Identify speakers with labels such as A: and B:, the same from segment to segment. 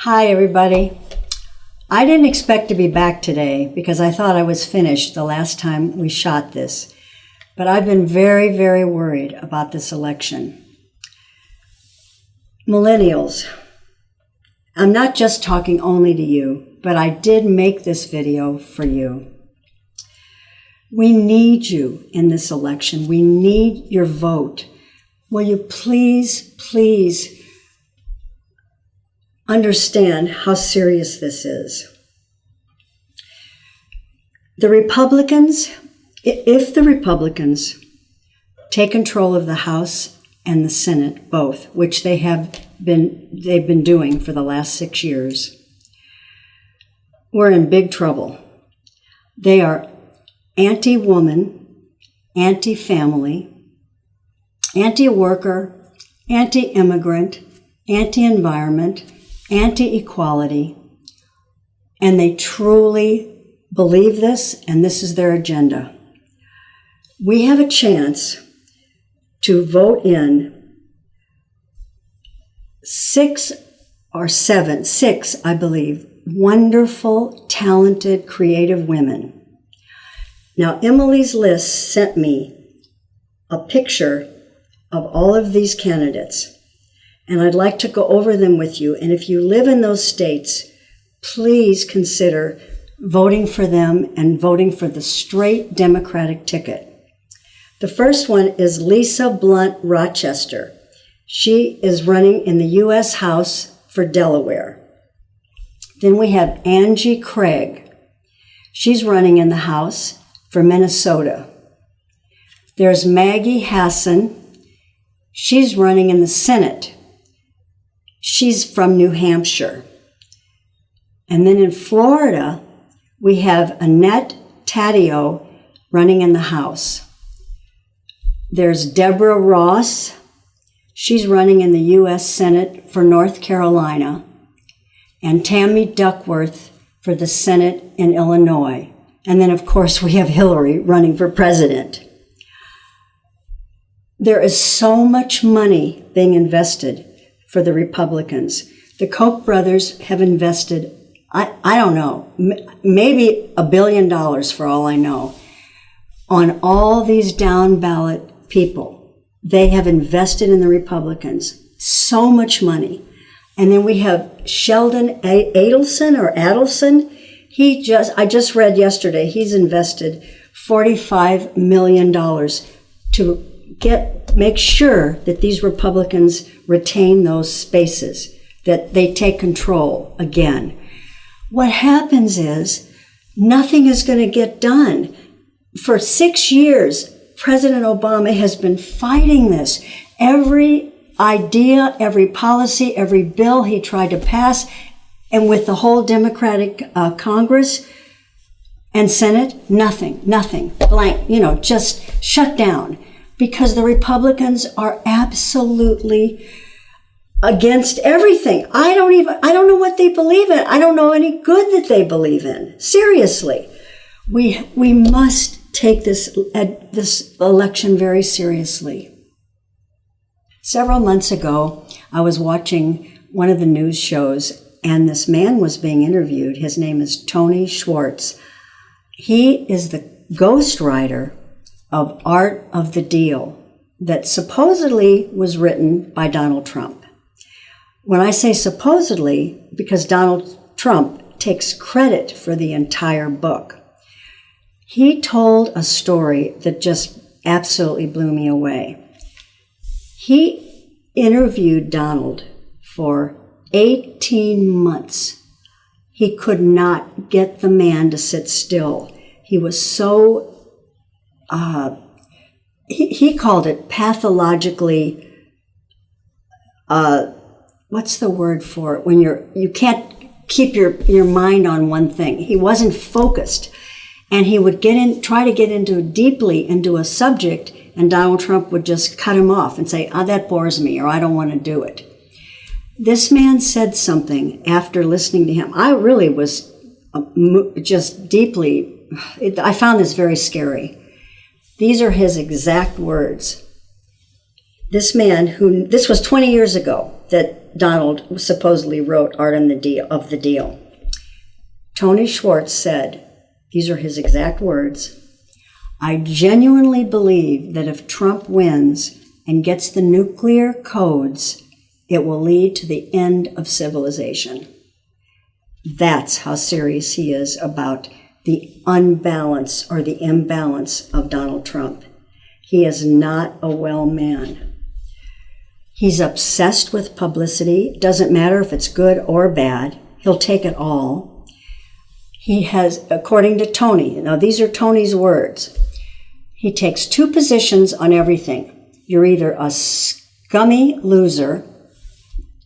A: Hi, everybody. I didn't expect to be back today because I thought I was finished the last time we shot this. But I've been very, very worried about this election. Millennials, I'm not just talking only to you, but I did make this video for you. We need you in this election. We need your vote. Will you please understand how serious this is? The Republicans, if the Republicans take control of the House and the Senate, both, which they've been doing for the last 6 years, we're in big trouble. They are anti-woman, anti-family, anti-worker, anti-immigrant, anti-environment, anti-equality, and they truly believe this, and this is their agenda. We have a chance to vote in six, I believe, wonderful, talented, creative women. Now, Emily's list sent me a picture of all of these candidates, and I'd like to go over them with you. And if you live in those states, please consider voting for them and voting for the straight Democratic ticket. The first one is Lisa Blunt Rochester. She is running in the U.S. House for Delaware. Then we have Angie Craig. She's running in the House for Minnesota. There's Maggie Hassan. She's running in the Senate. She's from New Hampshire. And then in Florida, we have Annette Taddeo running in the House. There's Deborah Ross. She's running in the U.S. Senate for North Carolina. And Tammy Duckworth for the Senate in Illinois. And then, of course, we have Hillary running for president. There is so much money being invested for the Republicans. The Koch brothers have invested, I don't know, maybe $1 billion for all I know, on all these down ballot people. They have invested in the Republicans so much money. And then we have Sheldon Adelson. I just read yesterday, he's invested $45 million to make sure that these Republicans retain those spaces, that they take control again. What happens is nothing is going to get done. For 6 years, President Obama has been fighting this. Every idea, every policy, every bill he tried to pass, and with the whole Democratic Congress and Senate, nothing, blank, just shut down. Because the Republicans are absolutely against everything. I don't know what they believe in. I don't know any good that they believe in. Seriously. We must take this election very seriously. Several months ago, I was watching one of the news shows, and this man was being interviewed. His name is Tony Schwartz. He is the ghostwriter of Art of the Deal that supposedly was written by Donald Trump. When I say supposedly, because Donald Trump takes credit for the entire book. He told a story that just absolutely blew me away. He interviewed Donald for 18 months. He could not get the man to sit still. He was so he called it pathologically, what's the word for it? When you can't keep your mind on one thing. He wasn't focused. And he would try to get deeply into a subject, and Donald Trump would just cut him off and say, that bores me, or I don't want to do it. This man said something after listening to him. I really was just deeply, I found this very scary. These are his exact words. this man who, this was 20 years ago that Donald supposedly wrote Art of the Deal. Tony Schwartz said, these are his exact words, "I genuinely believe that if Trump wins and gets the nuclear codes, it will lead to the end of civilization." That's how serious he is about the unbalance or the imbalance of Donald Trump. He is not a well man. He's obsessed with publicity. Doesn't matter if it's good or bad. He'll take it all. He has, according to Tony, now these are Tony's words, he takes two positions on everything. You're either a scummy loser,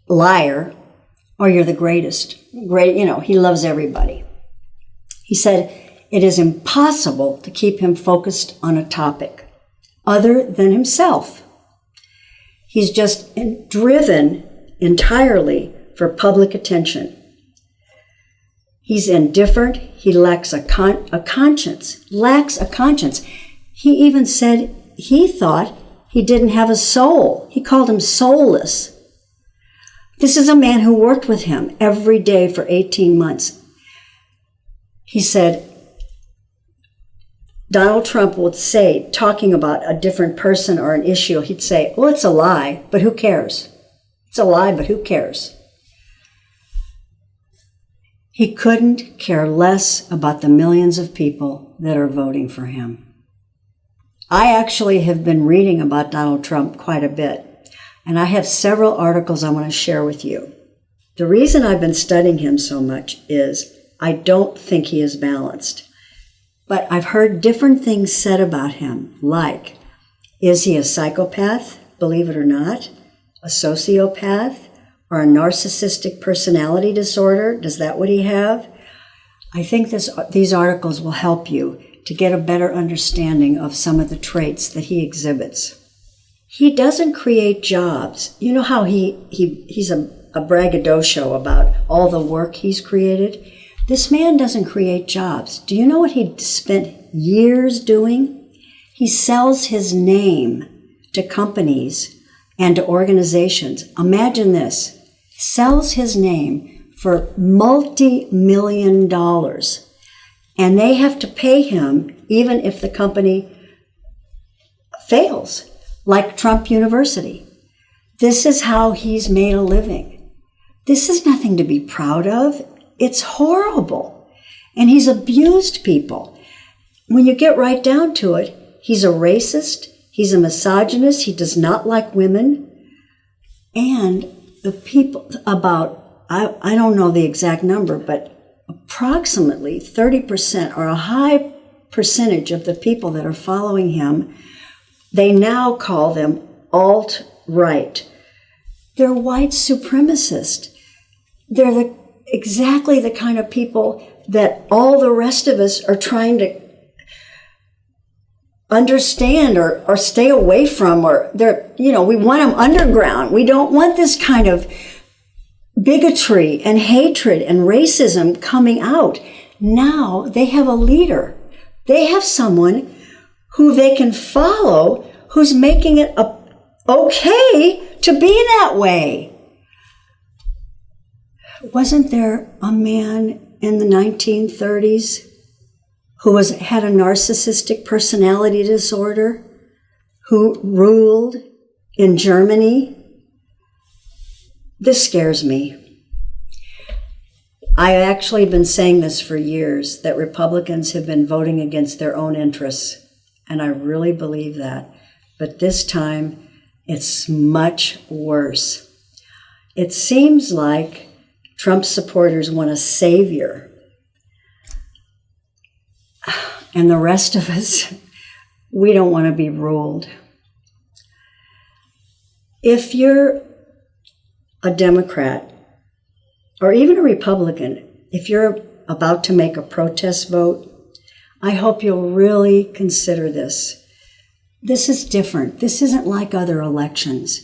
A: liar, or you're the greatest. Great, he loves everybody. He said it is impossible to keep him focused on a topic other than himself. He's just driven entirely for public attention. He's indifferent. He lacks a conscience. He even said he thought he didn't have a soul. He called him soulless. This is a man who worked with him every day for 18 months. He said, Donald Trump would say, talking about a different person or an issue, he'd say, well, it's a lie, but who cares? It's a lie, but who cares? He couldn't care less about the millions of people that are voting for him. I actually have been reading about Donald Trump quite a bit, and I have several articles I want to share with you. The reason I've been studying him so much is I don't think he is balanced. But I've heard different things said about him, like, is he a psychopath, believe it or not, a sociopath, or a narcissistic personality disorder? Does that what he have? I think these articles will help you to get a better understanding of some of the traits that he exhibits. He doesn't create jobs. You know how he's a braggadocio about all the work he's created? This man doesn't create jobs. Do you know what he spent years doing? He sells his name to companies and to organizations. Imagine this. Sells his name for multi-million dollars. And they have to pay him even if the company fails, like Trump University. This is how he's made a living. This is nothing to be proud of. It's horrible. And he's abused people. When you get right down to it, he's a racist, he's a misogynist, he does not like women. And the people, I don't know the exact number, but approximately 30% or a high percentage of the people that are following him, they now call them alt-right. They're white supremacists. They're exactly the kind of people that all the rest of us are trying to understand or stay away from, or we want them underground. We don't want this kind of bigotry and hatred and racism coming out. Now they have a leader. They have someone who they can follow who's making it okay to be that way. Wasn't there a man in the 1930s who had a narcissistic personality disorder, who ruled in Germany? This scares me. I've actually been saying this for years, that Republicans have been voting against their own interests, and I really believe that. But this time, it's much worse. It seems like Trump supporters want a savior. And the rest of us, we don't want to be ruled. If you're a Democrat or even a Republican, if you're about to make a protest vote, I hope you'll really consider this. This is different. This isn't like other elections.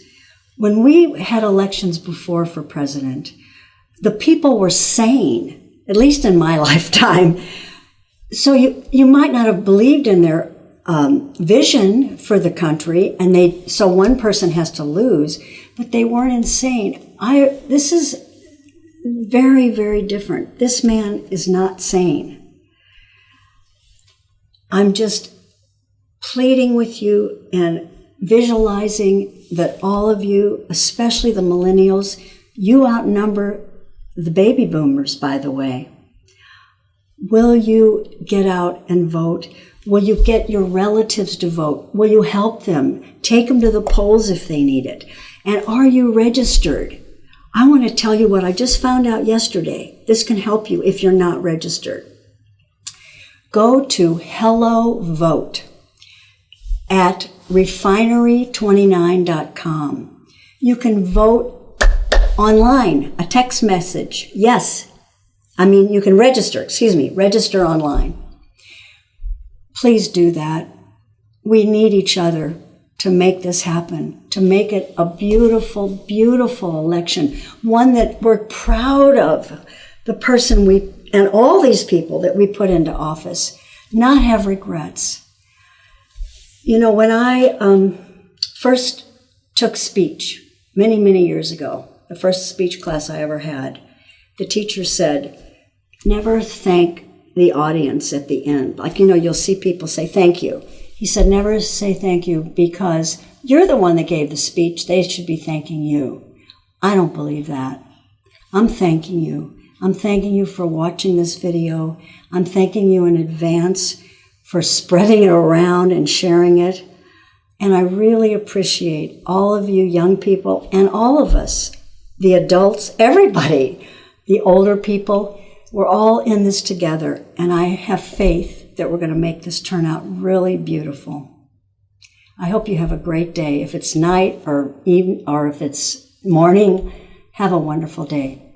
A: When we had elections before for president, the people were sane, at least in my lifetime. So you might not have believed in their vision for the country, and so one person has to lose, but they weren't insane. This is very, very different. This man is not sane. I'm just pleading with you and visualizing that all of you, especially the millennials, you outnumber the baby boomers, by the way. Will you get out and vote? Will you get your relatives to vote? Will you help them? Take them to the polls if they need it. And are you registered? I want to tell you what I just found out yesterday. This can help you if you're not registered. Go to Hello Vote at refinery29.com. You can vote online, a text message. You can register online. Please do that. We need each other to make this happen, to make it a beautiful, beautiful election, one that we're proud of, the person and all these people that we put into office, not have regrets. When I first took speech many, many years ago, the first speech class I ever had, the teacher said, never thank the audience at the end. You'll see people say thank you. He said, never say thank you because you're the one that gave the speech. They should be thanking you. I don't believe that. I'm thanking you. I'm thanking you for watching this video. I'm thanking you in advance for spreading it around and sharing it. And I really appreciate all of you young people and all of us, the adults, everybody, the older people. We're all in this together, and I have faith that we're going to make this turn out really beautiful. I hope you have a great day. If it's night or even, or if it's morning, have a wonderful day.